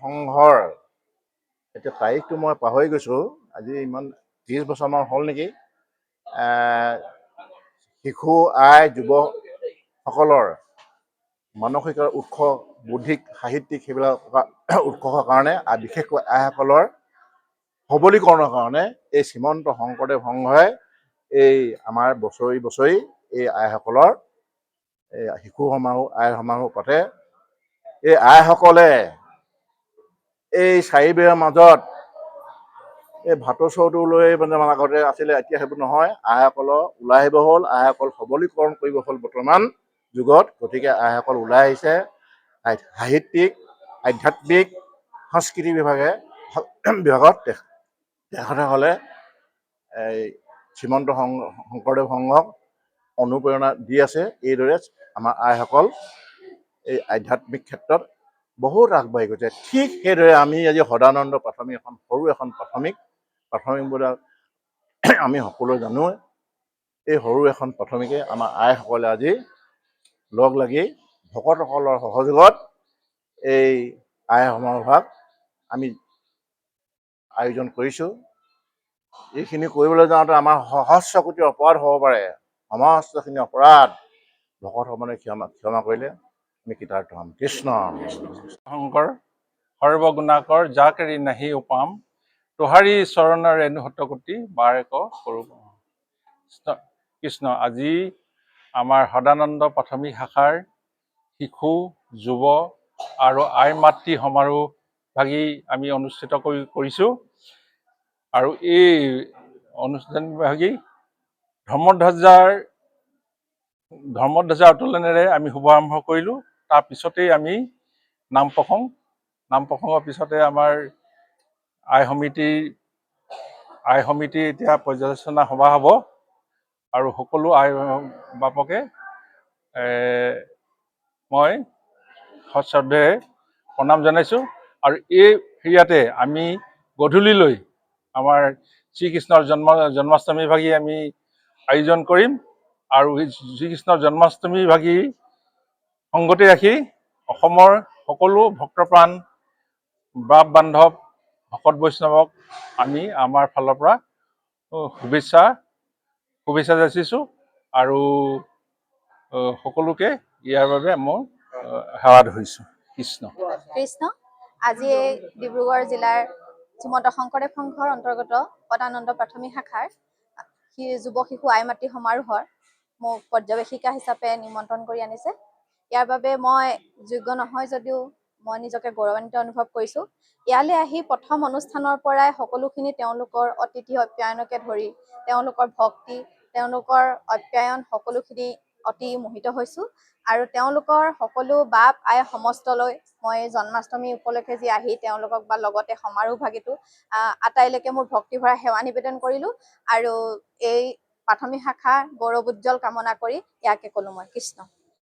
সংঘৰ এতিয়া তাৰিখটো মই পাহৰি গৈছোঁ, আজি ইমান 30 বছৰমান হ'ল নেকি। শিশু যুৱসকলৰ মানসিক উৎস, বৌদ্ধিক, সাহিত্যিক সেইবিলাক উৎকৰ্ষৰ কাৰণে আৰু বিশেষকৈ আইসকলৰ সবলীকৰণৰ কাৰণে এই শ্ৰীমন্ত শংকৰদেৱ সংঘই এই আমাৰ বছৰি বছৰি এই আইসকলৰ এই শিশু সমাৰোহ, আই সমাৰোহ পাতে। এই আইসকলে এই চাৰিবেৰৰ মাজত এই ভাতৰ চৰুটো লৈ মানে আগতে আছিলে, এতিয়া সেইবোৰ নহয়। আইসকলৰ ওলাই আহিব হ'ল, আইসকল সবলীকৰণ কৰিব হ'ল বৰ্তমান যুগত। গতিকে আইসকল ওলাই আহিছে। সাহিত্যিক, আধ্যাত্মিক, সংস্কৃতি বিভাগত তেখেতসকলে এই শ্ৰীমন্ত শংকৰদেৱ সংঘক অনুপ্ৰেৰণা দি আছে। এইদৰে আমাৰ আইসকল এই আধ্যাত্মিক ক্ষেত্ৰত বহুত আগবাঢ়ি গৈছে। ঠিক সেইদৰে আমি আজি সদানন্দ প্ৰাথমিক এখন সৰু এখন প্ৰাথমিক বোলে আমি সকলোৱে জানো। এই সৰু এখন প্ৰাথমিকে আমাৰ আইসকলে আজি লগ লাগি ভকতসকলৰ সহযোগত এই আই সমাৰোহভাগ আমি আয়োজন কৰিছোঁ। এইখিনি কৰিবলৈ যাওঁতে আমাৰ সহস্ৰ কোটি অপৰাধ হ'ব পাৰে, সমস্তখিনি অপৰাধ ভকতসকলে ক্ষমা কৰিলে আমি কৃতাৰ্থ হ'ম। কৃষ্ণ শংকৰ সৰ্বগুণাকৰ যাকেৰি নাহি উপাম, তোহাৰী চৰণৰ ৰেণু শতকোটি বাৰেক কৰোঁ। কৃষ্ণ। আজি আমাৰ সদানন্দ প্ৰাথমিক শাখাৰ শিশু, যুৱ আৰু আই মাতৃ সমাৰোহ ভাগি আমি অনুষ্ঠিত কৰিছোঁ। আৰু এই অনুষ্ঠান ভাগি ধৰ্মধ্বজা উত্তোলনেৰে আমি শুভাৰম্ভ কৰিলোঁ। তাৰপিছতেই আমি নাম প্ৰসংগৰ পিছতে আমাৰ আই সমিতিৰ এতিয়া পৰ্যালোচনা সভা হ'ব। আৰু সকলো আই বাপকে মই সশ্ৰদ্ধেৰে প্ৰণাম জনাইছোঁ। আৰু এই হেৰিয়াতে আমি গধূলিলৈ আমাৰ শ্ৰীকৃষ্ণৰ জন্মাষ্টমী ভাগি আমি আয়োজন কৰিম। আৰু শ্ৰীকৃষ্ণৰ জন্মাষ্টমী ভাগি সংগতি ৰাখি অসমৰ সকলো ভক্তপ্ৰাণ বাপ বান্ধৱ ভকত বৈষ্ণৱক আমি আমাৰ ফালৰ পৰা শুভেচ্ছা যাচিছোঁ। আৰু সকলোকে ইয়াৰ বাবে মই সেৱা ধৰিছোঁ। কৃষ্ণ। আজি ডিব্ৰুগড় জিলাৰ শ্ৰীমন্ত শংকৰদেৱ সংঘৰ অন্তৰ্গত সদানন্দ প্ৰাথমিক শাখাৰ যুৱ শিশু আই মাতৃ সমাৰোহৰ মোক পৰ্যবেক্ষিকা হিচাপে নিমন্ত্ৰণ কৰি আনিছে। ইয়াৰ বাবে মই যোগ্য নহয় যদিও মই নিজকে গৌৰৱান্বিত অনুভৱ কৰিছোঁ। ইয়ালৈ আহি প্ৰথম অনুষ্ঠানৰ পৰাই সকলোখিনি তেওঁলোকৰ অতিথি আপ্যায়নকে ধৰি তেওঁলোকৰ ভক্তি, তেওঁলোকৰ আপ্যায়ন সকলোখিনি অতি মোহিত হৈছোঁ। আৰু তেওঁলোকৰ সকলো বাপ আই সমস্তলৈ মই জন্মাষ্টমী উপলক্ষে যি আহি তেওঁলোকক বা লগতে সমাৰোহ ভাগিটো আটাইলৈকে মোৰ ভক্তিভৰা সেৱা নিবেদন কৰিলোঁ। আৰু এই প্ৰাথমিক শাখা গৌৰৱোজ্জ্বল কামনা কৰি ইয়াকে ক'লোঁ মই। কৃষ্ণ।